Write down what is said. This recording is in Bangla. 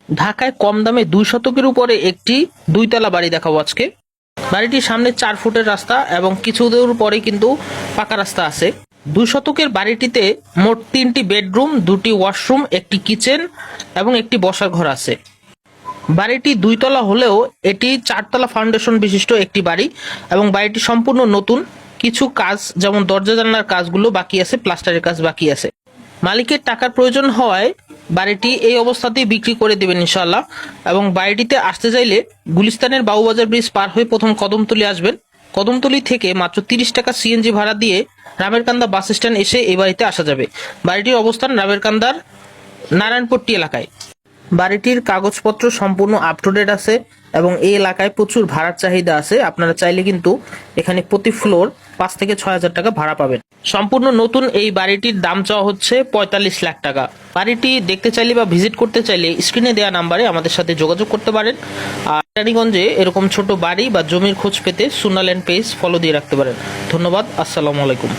ঢাকায় কম দামে 2 শতকের উপরে একটি 2 তলা বাড়ি দেখাবো আজকে। বাড়িটির সামনে 4 ফুটের রাস্তা এবং কিছু দূর পরে কিন্তু পাকা রাস্তা আছে। 2 শতকের বাড়িটিতে মোট 3টি বেডরুম, 2টি ওয়াশরুম, একটি কিচেন এবং একটি বসার ঘর আছে। বাড়িটি 2 তলা হলেও এটি 4 তলা ফাউন্ডেশন বিশিষ্ট একটি বাড়ি এবং বাড়িটি সম্পূর্ণ নতুন। কিছু কাজ যেমন দরজা জানালার কাজগুলো বাকি আছে, প্লাস্টারের কাজ বাকি আছে। মালিকের টাকার প্রয়োজন হওয়ায় বাড়িটি এই অবস্থাতেই বিক্রি করে দেবেন ইনশাআল্লাহ। এবং বাড়িটিতে আসতে চাইলে গুলিস্তানের বাবুবাজার ব্রিজ পার হয়ে প্রথম কদমতলী আসবেন। কদমতলী থেকে মাত্র 30 টাকা সিএনজি ভাড়া দিয়ে রামেরকান্দা বাস স্ট্যান্ড এসে এই বাড়িতে আসা যাবে। বাড়িটির অবস্থান রামেরকান্দার নারায়ণপট্টি এলাকায়। বাড়িটির কাগজপত্র সম্পূর্ণ আপ টু ডেট আছে এবং এই এলাকায় প্রচুর ভাড়ার চাহিদা আছে। আপনারা চাইলে কিন্তু এখানে প্রতি ফ্লোর 5 থেকে 6 হাজার টাকা ভাড়া পাবেন। সম্পূর্ণ নতুন এই বাড়িটির দাম চাওয়া হচ্ছে 45 লাখ টাকা। বাড়িটি দেখতে চাইলে বা ভিজিট করতে চাইলে স্ক্রিনে দেওয়া নাম্বারে আমাদের সাথে যোগাযোগ করতে পারেন। আর রানীগঞ্জে এরকম ছোট বাড়ি বা জমির খোঁজ পেতে সুনাল্যান্ড পেজ ফলো দিয়ে রাখতে পারেন। ধন্যবাদ। আসসালামু আলাইকুম।